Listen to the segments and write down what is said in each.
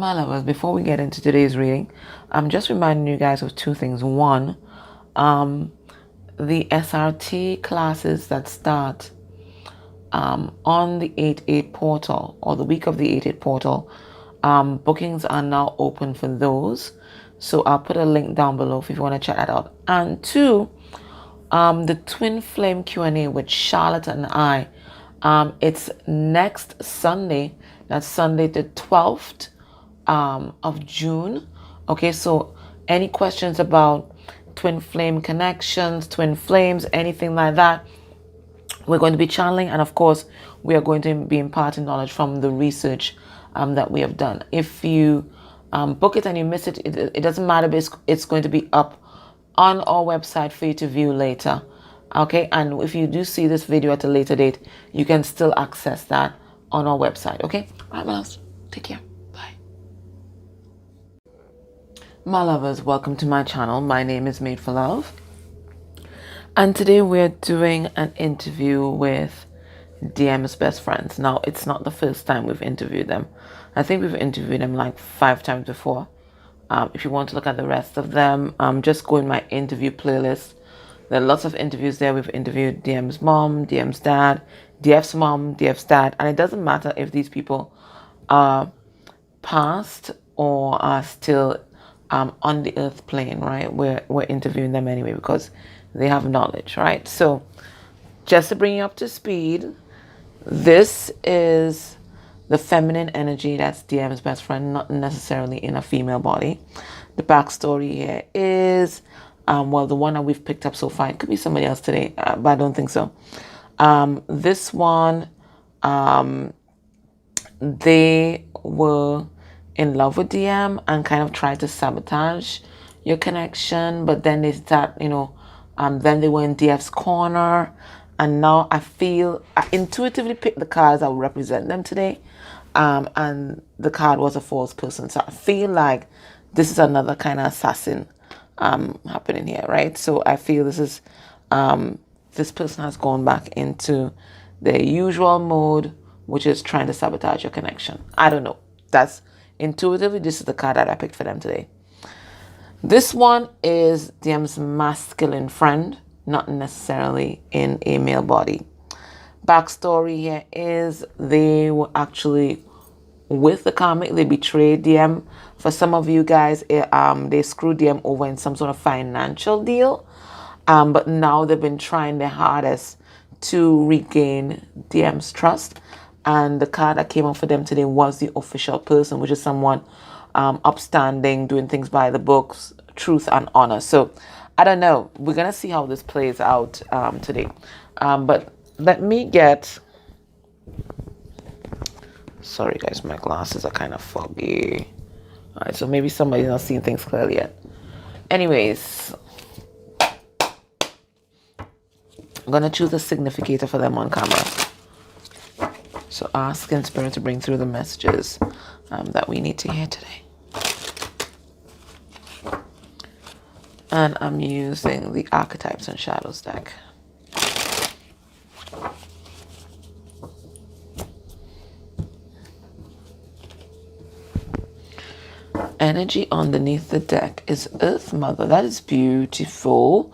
My lovers, before we get into today's reading, I'm just reminding you guys of two things. One, the SRT classes that start on the 8/8 portal, or the week of the 8/8 portal, bookings are now open for those. So I'll put a link down below if you want to check that out. And two, the Twin Flame Q&A with Charlotte and I, it's next Sunday. That's Sunday the 12th of June. Okay, so any questions about twin flame connections, twin flames, anything like that, we're going to be channeling, and of course we are going to be imparting knowledge from the research that we have done. If you book it and you miss it, it doesn't matter, but it's going to be up on our website for you to view later. Okay, and if you do see this video at a later date, you can still access that on our website. Okay, all right, my loves, take care. Bye. My lovers, welcome to my channel. My name is Made for Love, and today we're doing an interview with DM's best friends. Now, it's not the first time we've interviewed them. I think we've interviewed them like 5 times before. If you want to look at the rest of them, just go in my interview playlist. There are lots of interviews there. We've interviewed DM's mom, DM's dad, DF's mom, DF's dad, and it doesn't matter if these people are past or are still on the earth plane, right? We're interviewing them anyway because they have knowledge, right? So just to bring you up to speed, this is the feminine energy that's DM's best friend, not necessarily in a female body. The backstory here is, well, the one that we've picked up so far, it could be somebody else today, but I don't think so. This one, they were in love with DM and kind of tried to sabotage your connection, but then they start, then they were in DF's corner, and now I intuitively picked the cards that will represent them today, and the card was a false person. So I feel like this is another kind of assassin happening here, right? So I feel this is this person has gone back into their usual mode, which is trying to sabotage your connection. I don't know. That's intuitively, this is the card that I picked for them today. This one is DM's masculine friend, not necessarily in a male body. Backstory here is they were actually with the Karmic. They betrayed DM. For some of you guys, they screwed DM over in some sort of financial deal. But now they've been trying their hardest to regain DM's trust. And the card that came up for them today was the official person, which is someone upstanding, doing things by the books, truth and honor. So I don't know. We're going to see how this plays out today. But let me get... Sorry, guys. My glasses are kind of foggy. All right. So maybe somebody's not seeing things clearly yet. Anyways, I'm going to choose a significator for them on camera. So ask in spirit to bring through the messages that we need to hear today. And I'm using the Archetypes and Shadows deck. Energy underneath the deck is Earth Mother. That is beautiful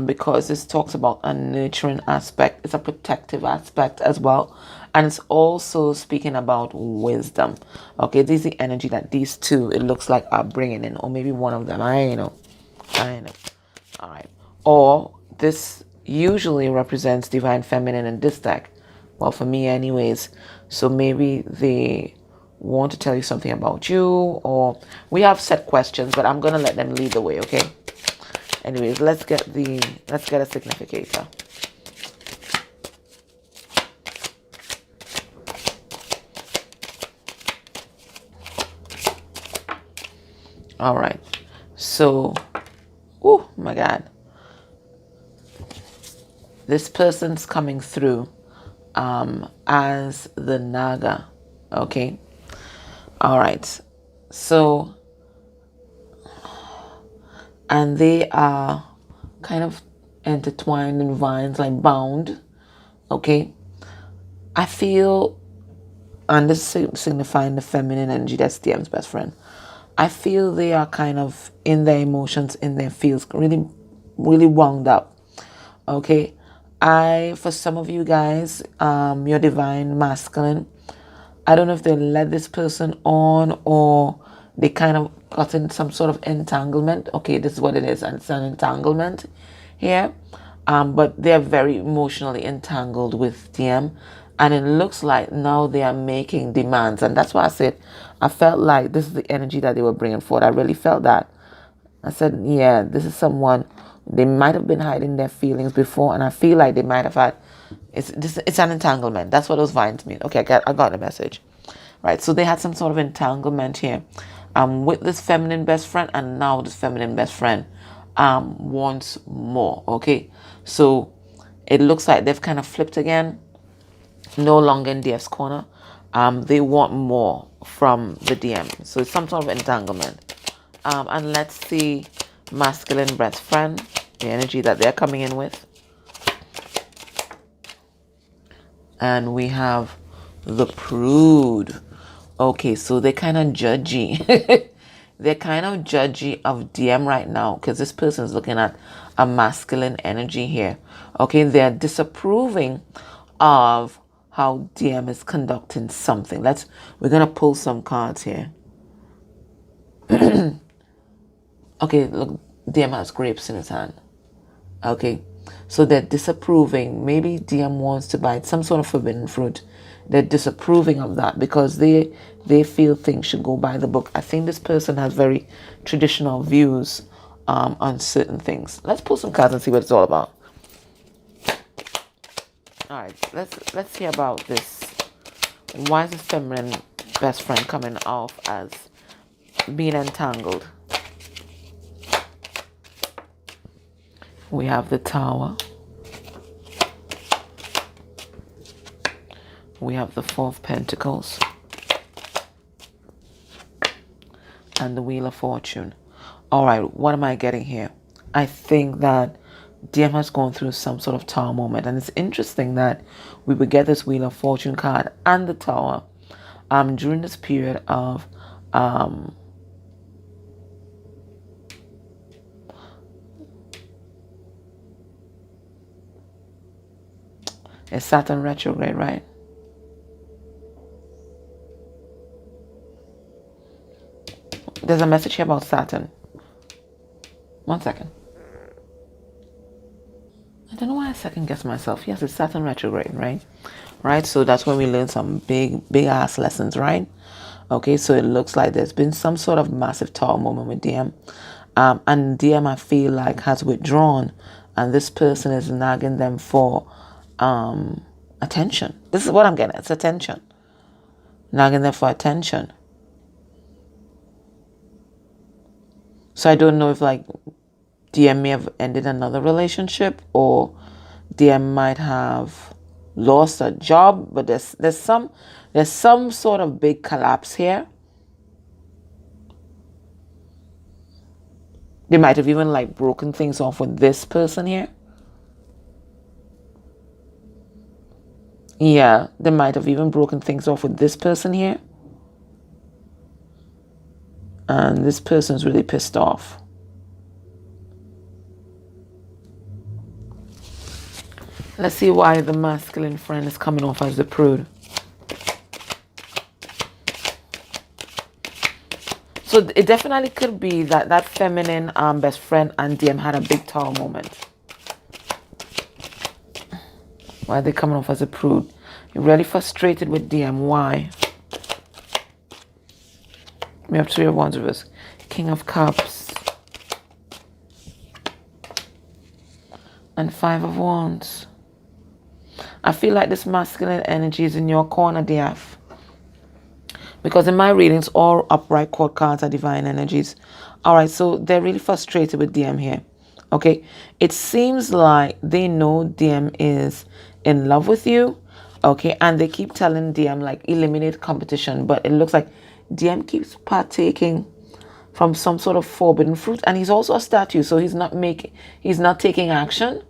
because this talks about a nurturing aspect. It's a protective aspect as well. And it's also speaking about wisdom. Okay, this is the energy that these two, it looks like, are bringing in. Or maybe one of them. I know. All right. Or this usually represents Divine Feminine in this deck. Well, for me anyways. So maybe they want to tell you something about you. Or we have set questions, but I'm going to let them lead the way, okay? Anyways, let's get a significator. All right, so, oh my God, this person's coming through as the Naga, okay? All right, so, and they are kind of intertwined in vines, like bound, okay? I feel and this signifying the feminine energy, that's DM's best friend. I feel they are kind of in their emotions, in their feels, really, really wound up. Okay, for some of you guys, your divine masculine, I don't know if they led this person on or they kind of got in some sort of entanglement. Okay, this is what it is, and it's an entanglement here. But they're very emotionally entangled with DM, and it looks like now they are making demands, and that's why I said I felt like this is the energy that they were bringing forward. I really felt that. I said, yeah, this is someone, they might have been hiding their feelings before, and I feel like they might have had, it's an entanglement. That's what those vines mean. Okay, I got the message. Right, so they had some sort of entanglement here with this feminine best friend, and now this feminine best friend wants more. Okay, so it looks like they've kind of flipped again, no longer in DF's corner. They want more from the DM, so it's some sort of entanglement. And let's see masculine best friend, the energy that they're coming in with. And we have the prude. Okay, so they're kind of judgy. They're kind of judgy of DM right now because this person is looking at a masculine energy here. Okay, they're disapproving of how DM is conducting something. We're gonna pull some cards here. Okay, look, DM has grapes in his hand. Okay, so they're disapproving. Maybe DM wants to bite some sort of forbidden fruit. They're disapproving of that because they feel things should go by the book. I think this person has very traditional views on certain things. Let's pull some cards and see what it's all about. All right, let's hear about this. Why is this feminine best friend coming off as being entangled? We have the Tower. We have the Four of Pentacles. And the Wheel of Fortune. All right, what am I getting here? I think that DM has gone through some sort of Tower moment. And it's interesting that we would get this Wheel of Fortune card and the Tower during this period of it's Saturn retrograde, right? There's a message here about Saturn. 1 second. I don't know why I second guess myself. Yes, it's Saturn retrograde, right? Right, so that's when we learn some big ass lessons, right? Okay, so it looks like there's been some sort of massive Tower moment with DM. And DM, I feel like, has withdrawn, and this person is nagging them for attention. This is what I'm getting. It's attention. Nagging them for attention. So I don't know if like DM may have ended another relationship, or DM might have lost a job, but there's some sort of big collapse here. They might have even like broken things off with this person here. Yeah, they might have even broken things off with this person here. And this person's really pissed off. Let's see why the masculine friend is coming off as the prude. So it definitely could be that that feminine best friend and DM had a big Tower moment. Why are they coming off as a prude? You're really frustrated with DM. Why? We have Three of Wands reverse. King of Cups. And Five of Wands. I feel like this masculine energy is in your corner, DF. Because in my readings, all upright court cards are divine energies. All right, so they're really frustrated with DM here. Okay, it seems like they know DM is in love with you. Okay, and they keep telling DM like eliminate competition, but it looks like DM keeps partaking from some sort of forbidden fruit, and he's also a statue, so he's not taking action,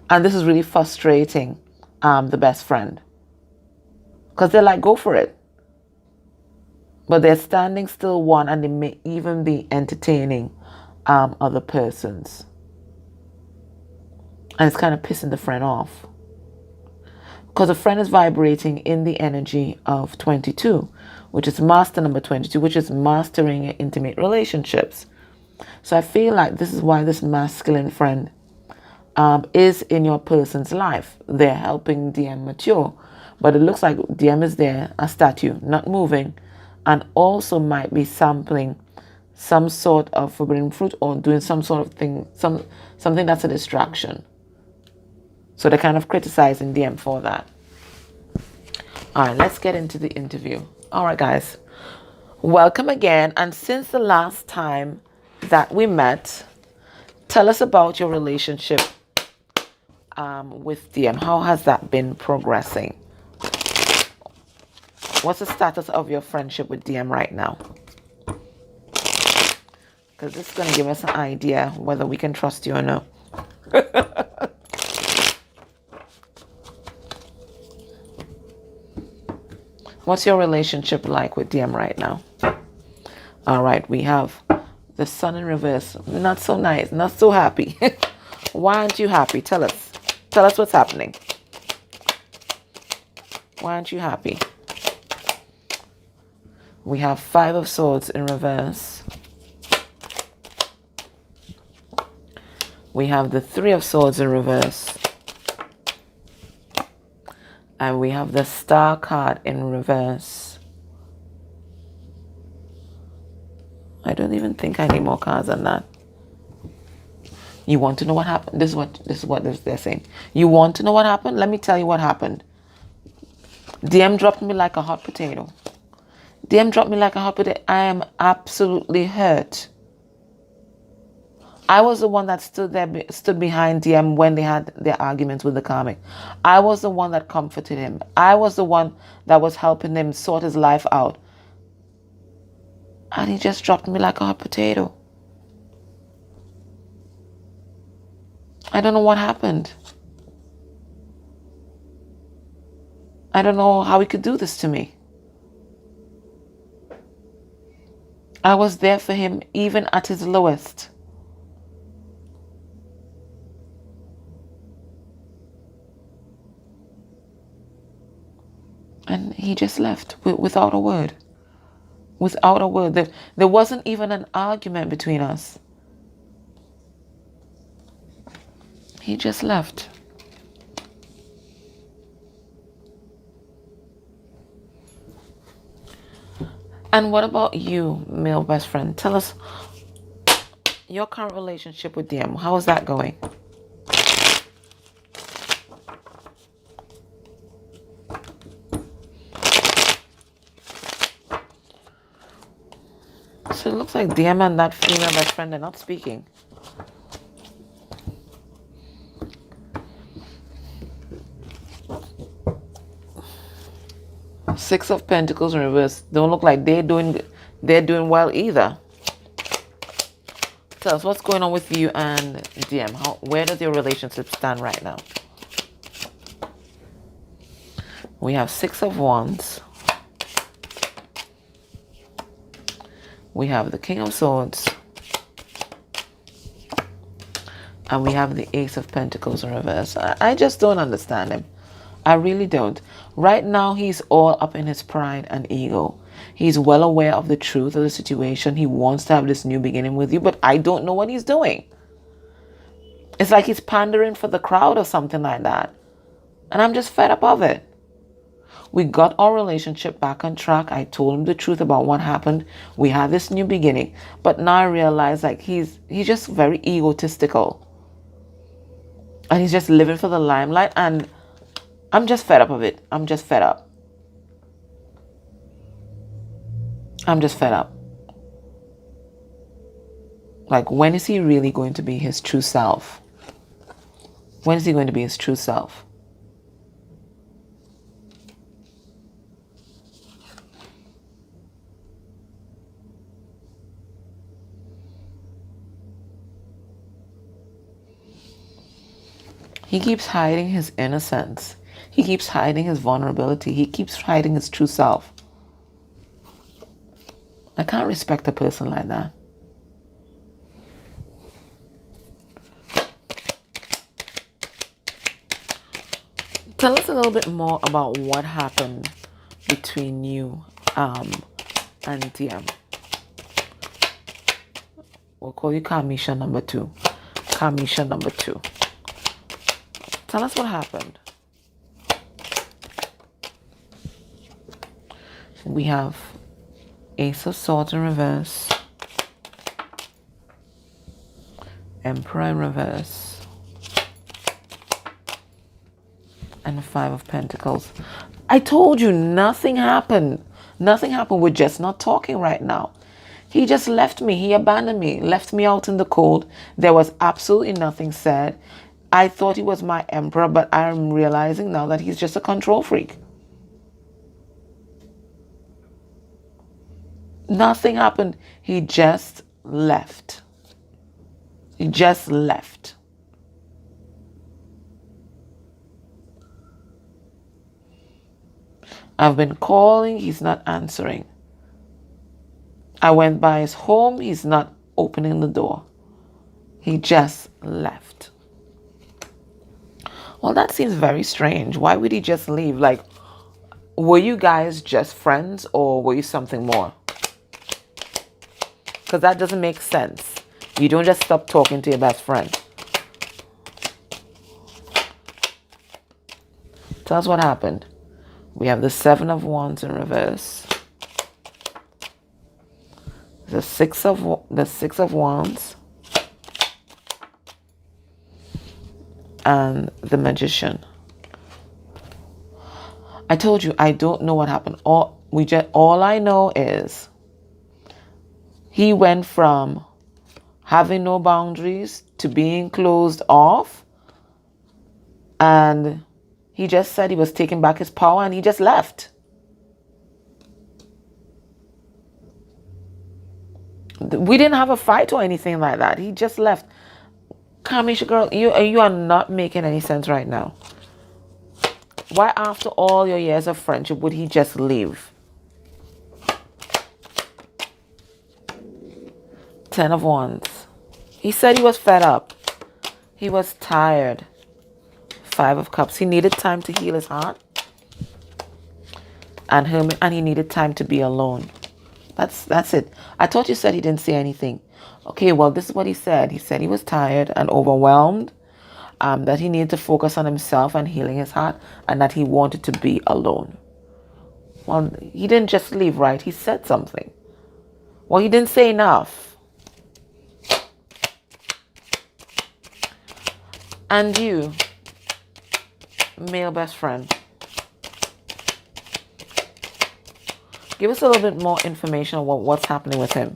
and this is really frustrating the best friend, because they're like, go for it. But they're standing still one, and they may even be entertaining other persons. And it's kind of pissing the friend off. Because the friend is vibrating in the energy of 22, which is master number 22, which is mastering your intimate relationships. So I feel like this is why this masculine friend is in your person's life. They're helping DM mature. But it looks like DM is there, a statue, not moving, and also might be sampling some sort of forbidden fruit or doing some sort of thing, something that's a distraction. So they're kind of criticizing DM for that. All right, let's get into the interview. All right, guys, welcome again. And since the last time that we met, tell us about your relationship with DM. How has that been progressing? What's the status of your friendship with DM right now? Because this is going to give us an idea whether we can trust you or no. What's your relationship like with DM right now? All right, we have the sun in reverse. Not so nice, not so happy. Why aren't you happy? Tell us. Tell us what's happening. Why aren't you happy? We have 5 of Swords in reverse. We have the 3 of Swords in reverse. And we have the Star card in reverse. I don't even think I need more cards than that. You want to know what happened? This is what they're saying. You want to know what happened? Let me tell you what happened. DM dropped me like a hot potato. DM dropped me like a hot potato. I am absolutely hurt. I was the one that stood behind DM when they had their arguments with the Karmic. I was the one that comforted him. I was the one that was helping him sort his life out. And he just dropped me like a hot potato. I don't know what happened. I don't know how he could do this to me. I was there for him even at his lowest. And he just left without a word. Without a word. There wasn't even an argument between us. He just left. And what about you, male best friend? Tell us your current relationship with DM. How is that going? So it looks like DM and that female best friend are not speaking. Six of Pentacles in reverse. Don't look like they're doing well either. Tell us what's going on with you and DM. Where does your relationship stand right now? We have 6 of Wands. We have the King of Swords. And we have the Ace of Pentacles in reverse. I just don't understand him. I really don't. Right now, he's all up in his pride and ego. He's well aware of the truth of the situation. He wants to have this new beginning with you, but I don't know what he's doing. It's like he's pandering for the crowd or something like that. And I'm just fed up of it. We got our relationship back on track. I told him the truth about what happened. We had this new beginning. But now I realize like he's just very egotistical. And he's just living for the limelight. And I'm just fed up of it. I'm just fed up. I'm just fed up. Like, when is he really going to be his true self? When is he going to be his true self? He keeps hiding his innocence. He keeps hiding his vulnerability. He keeps hiding his true self. I can't respect a person like that. Tell us a little bit more about what happened between you and DM. We'll call you Kamisha number 2. Kamisha number 2. Tell us what happened. We have Ace of Swords in reverse, Emperor in reverse, and 5 of Pentacles. I told you nothing happened. Nothing happened. We're just not talking right now. He just left me. He abandoned me. Left me out in the cold. There was absolutely nothing said. I thought he was my emperor, but I'm realizing now that he's just a control freak. Nothing happened. He just left. He just left. I've been calling. He's not answering. I went by his home. He's not opening the door. He just left. Well, that seems very strange. Why would he just leave? Like, were you guys just friends or were you something more? Because that doesn't make sense. You don't just stop talking to your best friend. Tell us what happened. We have the 7 of Wands in reverse. The 6 of Wands. And the Magician. I told you I don't know what happened. All I know is he went from having no boundaries to being closed off, and he just said he was taking back his power and he just left. We didn't have a fight or anything like that. He just left. Kamisha girl, you are not making any sense right now. Why after all your years of friendship would he just leave? 10 of Wands. He said he was fed up. He was tired. 5 of Cups. He needed time to heal his heart. And he needed time to be alone. That's it. I thought you said he didn't say anything. Okay, well, this is what he said. He said he was tired and overwhelmed. That he needed to focus on himself and healing his heart. And that he wanted to be alone. Well, he didn't just leave, right? He said something. Well, he didn't say enough. And you, male best friend, give us a little bit more information on what's happening with him.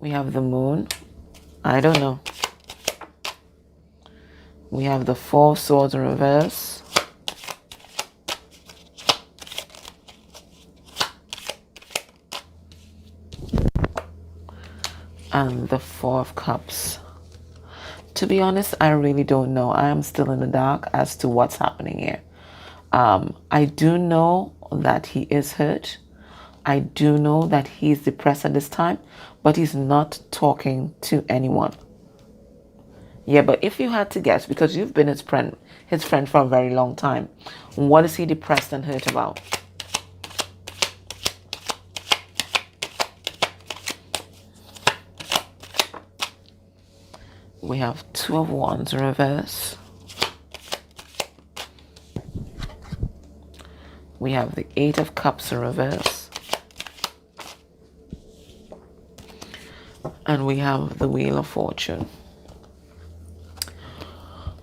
We have the Moon. I don't know. We have the 4 of Swords in reverse. And the 4 of Cups. To be honest, I really don't know. I am still in the dark as to what's happening here. I do know that he is hurt. I do know that he's depressed at this time, but he's not talking to anyone. Yeah, but if you had to guess, because you've been his friend for a very long time, what is he depressed and hurt about? We have 2 of Wands in reverse. We have the 8 of Cups in reverse. And we have the Wheel of Fortune.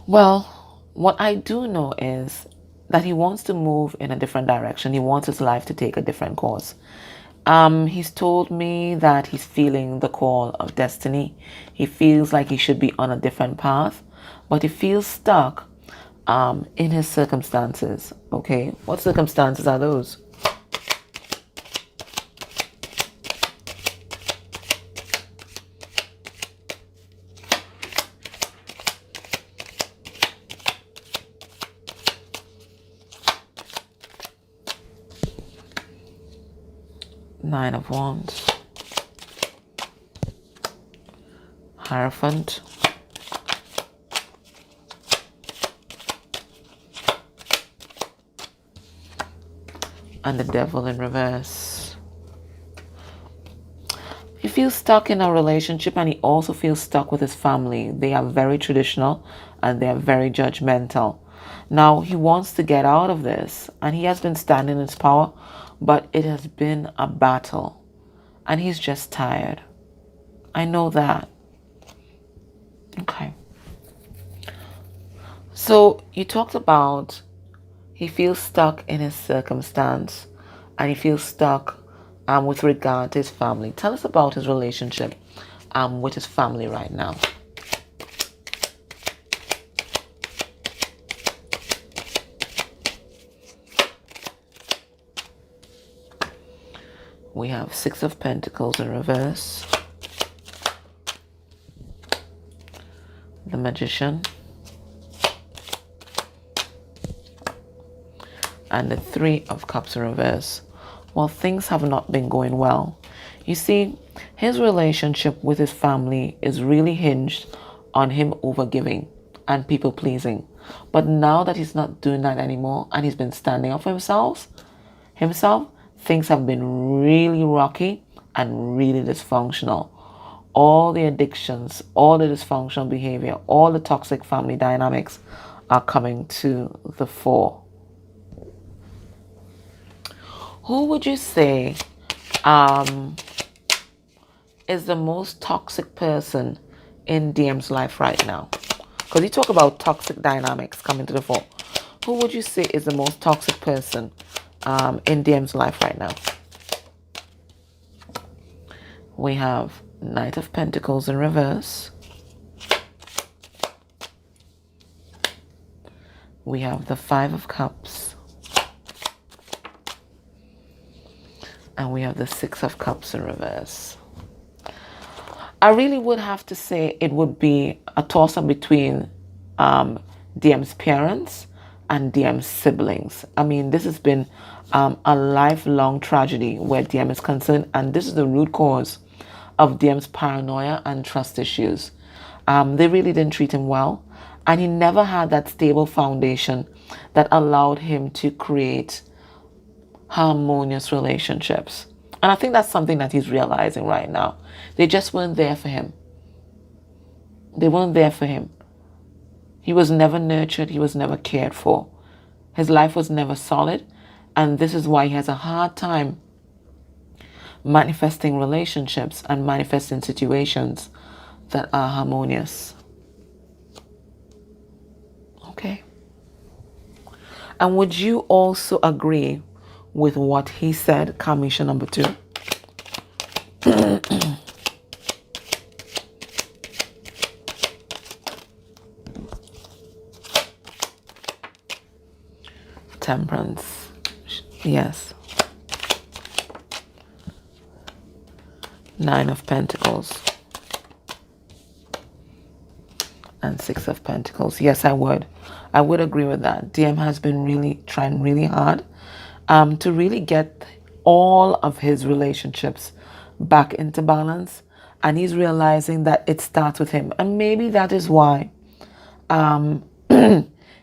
Well, what I do know is that he wants to move in a different direction. He wants his life to take a different course. He's told me that he's feeling the call of destiny. He feels like he should be on a different path, but he feels stuck in his circumstances. Okay, what circumstances are those? Nine of Wands, Hierophant, and the Devil in reverse. He feels stuck in a relationship, and he also feels stuck with his family. They are very traditional and they are very judgmental. Now, he wants to get out of this, and he has been standing in his power, but it has been a battle, and he's just tired. I know that. Okay. So you talked about he feels stuck in his circumstance, and he feels stuck with regard to his family. Tell us about his relationship with his family right now. We have Six of Pentacles in reverse, the Magician, and the Three of Cups in reverse. Well, things have not been going well. You see, his relationship with his family is really hinged on him overgiving and people pleasing. But now that he's not doing that anymore, and he's been standing up for himself, things have been really rocky and really dysfunctional. All the addictions, all the dysfunctional behavior, all the toxic family dynamics are coming to the fore. Who would you say is the most toxic person in DM's life right now? Because you talk about toxic dynamics coming to the fore. Who would you say is the most toxic person in DM's life right now? We have Knight of Pentacles in reverse. We have the Five of Cups. And we have the Six of Cups in reverse. I really would have to say it would be a toss-up between DM's parents and DM's siblings. I mean, this has been a lifelong tragedy where DM is concerned, and this is the root cause of DM's paranoia and trust issues. They really didn't treat him well, and he never had that stable foundation that allowed him to create harmonious relationships. And I think that's something that he's realizing right now. They just weren't there for him. They weren't there for him. He was never nurtured. He was never cared for. His life was never solid. And this is why he has a hard time manifesting relationships and manifesting situations that are harmonious. Okay. And would you also agree with what he said, Karmic number 2? Temperance. Yes. Nine of Pentacles. And Six of Pentacles. Yes, I would. I would agree with that. DM has been really trying really hard to really get all of his relationships back into balance. And he's realizing that it starts with him. And maybe that is why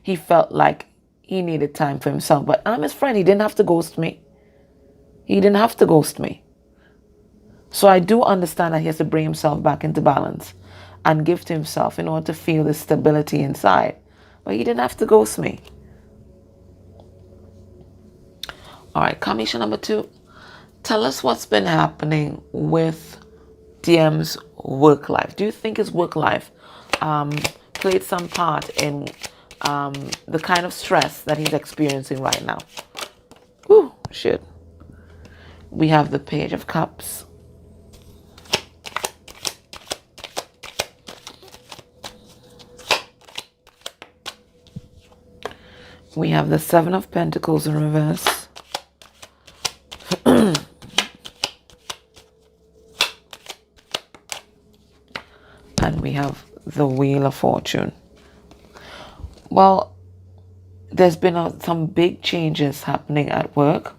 he felt like he needed time for himself. But I'm his friend. He didn't have to ghost me. He didn't have to ghost me. So I do understand that he has to bring himself back into balance and give to himself in order to feel the stability inside. But he didn't have to ghost me. All right, Karmic number 2. Tell us what's been happening with DM's work life. Do you think his work life played some part in the kind of stress that he's experiencing right now? Ooh, shit. We have the Page of Cups. We have the Seven of Pentacles in reverse. And we have the Wheel of Fortune. Well, there's been some big changes happening at work.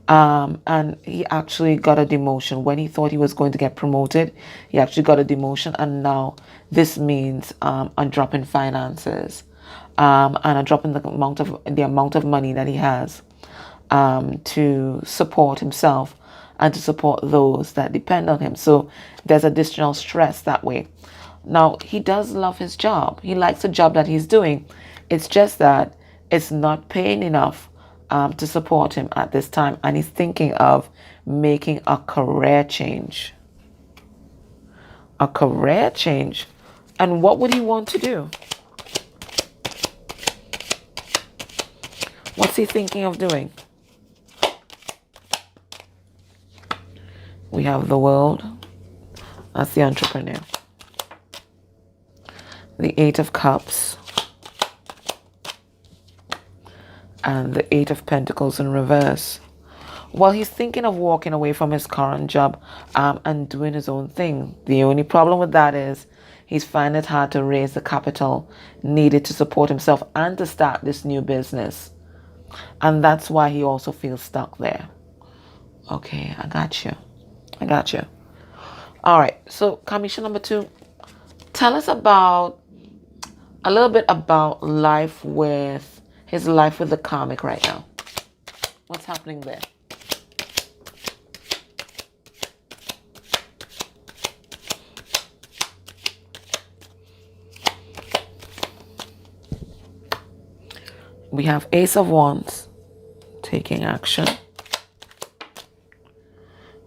And he actually got a demotion. When he thought he was going to get promoted, he actually got a demotion, and now this means a drop in finances, and a drop in the amount of money that he has to support himself and to support those that depend on him. So there's additional stress that way. Now, he does love his job. He likes the job that he's doing. It's just that it's not paying enough to support him at this time. And he's thinking of making a career change. A career change. And what would he want to do? What's he thinking of doing? We have the World. That's the entrepreneur. The Eight of Cups. And the Eight of Pentacles in reverse. Well, he's thinking of walking away from his current job and doing his own thing. The only problem with that is he's finding it hard to raise the capital needed to support himself and to start this new business. And that's why he also feels stuck there. Okay, I got you. I got you. All right, so Kamisha number 2, tell us about a little bit about his life with the Karmic right now. What's happening there? We have Ace of Wands, taking action.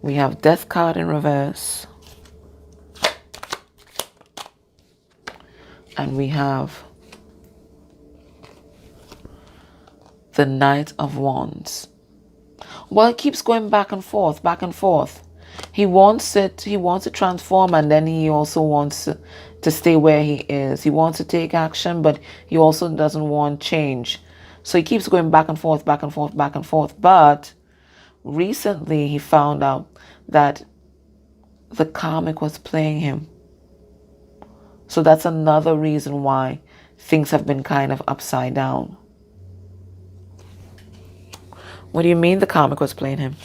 We have Death card in reverse. And we have the Knight of Wands. Well, it keeps going back and forth, back and forth. He wants to transform, and then he also wants to stay where he is. He wants to take action, but he also doesn't want change. So he keeps going back and forth, back and forth, back and forth. But recently he found out that the Karmic was playing him. So that's another reason why things have been kind of upside down. What do you mean the Karmic was playing him?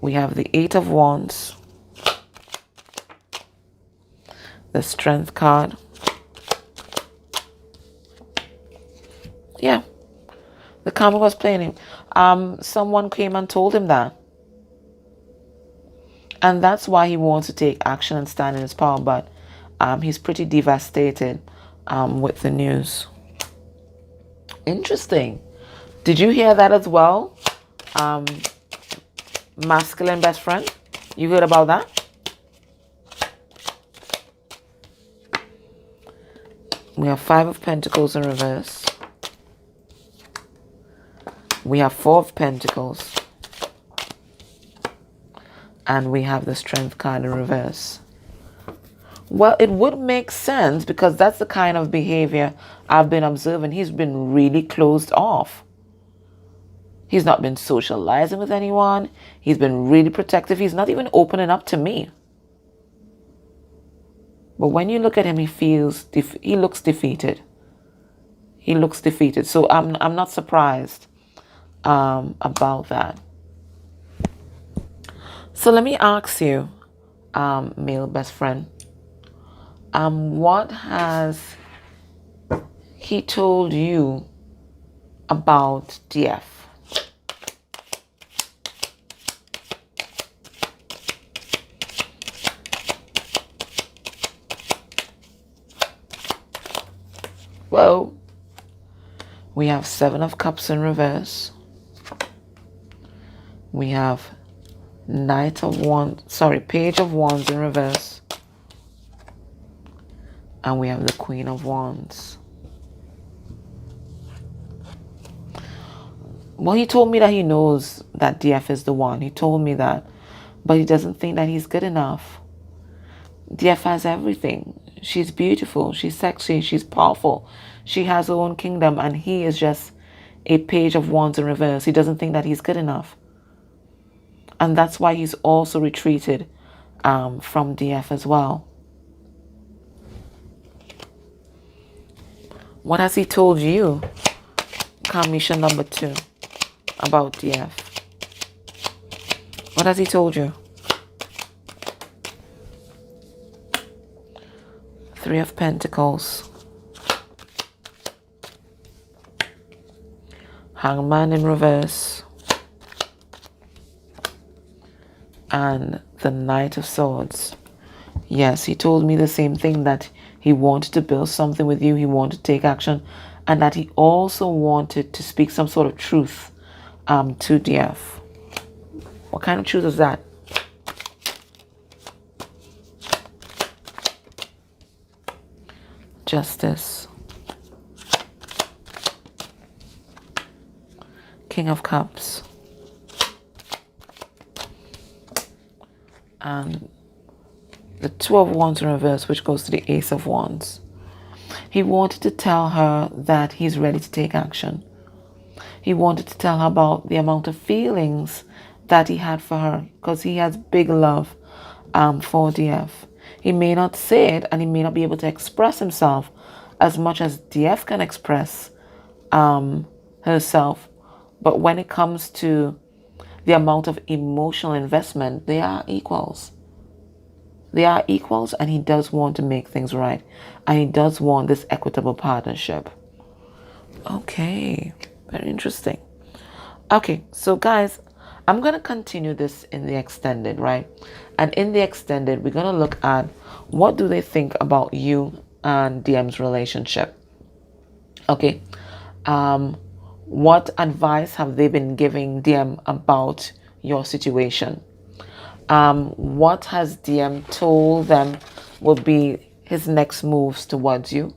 We have the Eight of Wands, the Strength card. Yeah, the Karmic was playing him. Someone came and told him that. And that's why he wants to take action and stand in his power. But he's pretty devastated with the news. Interesting. Did you hear that as well? Masculine best friend? You heard about that? We have Five of Pentacles in reverse. We have Four of Pentacles. And we have the Strength card in reverse. Well, it would make sense because that's the kind of behavior I've been observing. He's been really closed off. He's not been socializing with anyone. He's been really protective. He's not even opening up to me. But when you look at him, he looks defeated. He looks defeated. So I'm not surprised about that. So let me ask you, male best friend, what has he told you about DF? Well, we have Seven of Cups in reverse. We have Page of Wands in reverse. And we have the Queen of Wands. Well, he told me that he knows that DF is the one. He told me that. But he doesn't think that he's good enough. DF has everything. She's beautiful. She's sexy. She's powerful. She has her own kingdom. And he is just a Page of Wands in reverse. He doesn't think that he's good enough. And that's why he's also retreated from DF as well. What has he told you? Karmician number 2 about DF. What has he told you? 3 of Pentacles. Hangman in reverse. And the Knight of Swords. Yes, he told me the same thing, that he wanted to build something with you. He wanted to take action. And that he also wanted to speak some sort of truth to DF. What kind of truth is that? Justice. King of Cups. And the 2 of Wands in reverse, which goes to the Ace of Wands. He wanted to tell her that he's ready to take action. He wanted to tell her about the amount of feelings that he had for her, because he has big love for DF. He may not say it, and he may not be able to express himself as much as DF can express herself. But when it comes to the amount of emotional investment, they are equals. They are equals, and he does want to make things right. And he does want this equitable partnership. Okay, very interesting. Okay, so guys, I'm going to continue this in the extended, right? And in the extended, we're going to look at what do they think about you and DM's relationship. Okay. What advice have they been giving DM about your situation? What has DM told them will be his next moves towards you?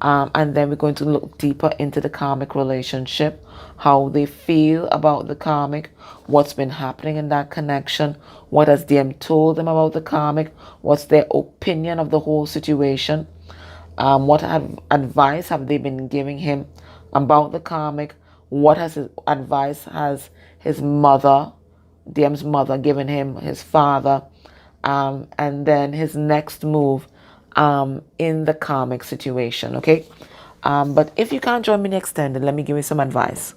And then we're going to look deeper into the karmic relationship, how they feel about the karmic, what's been happening in that connection, what has DM told them about the karmic, what's their opinion of the whole situation, what advice have they been giving him about the karmic, what has his advice has his mother, DM's mother, given him, his father, and then his next move in the karmic situation, okay? But if you can't join me in extended, let me give you some advice.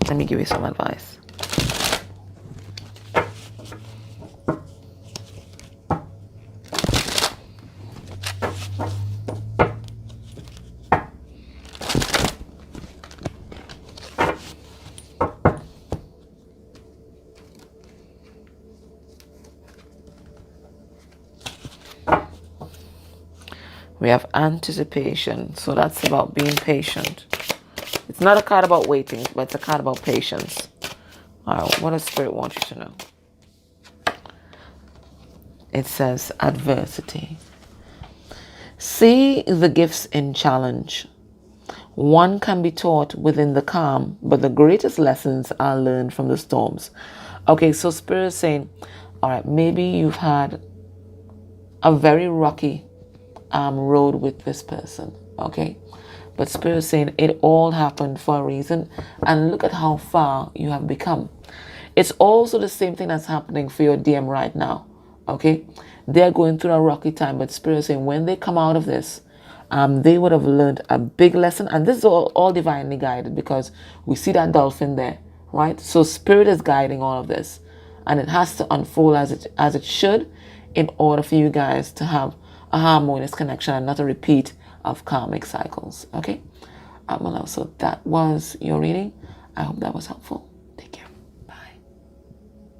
Let me give you some advice. We have anticipation, so that's about being patient. It's not a card about waiting, but it's a card about patience. All right, what does Spirit want you to know? It says adversity. See the gifts in challenge. One can be taught within the calm, but the greatest lessons are learned from the storms. Okay, so Spirit is saying, all right, maybe you've had a very rocky road with this person, okay? But Spirit is saying it all happened for a reason, and look at how far you have become. It's also the same thing that's happening for your DM right now, okay? They're going through a rocky time, but Spirit is saying when they come out of this, they would have learned a big lesson. And this is all divinely guided, because we see that dolphin there, right? So Spirit is guiding all of this, and it has to unfold as it should, in order for you guys to have a harmonious connection and not a repeat of karmic cycles. Okay, so that was your reading. I hope that was helpful.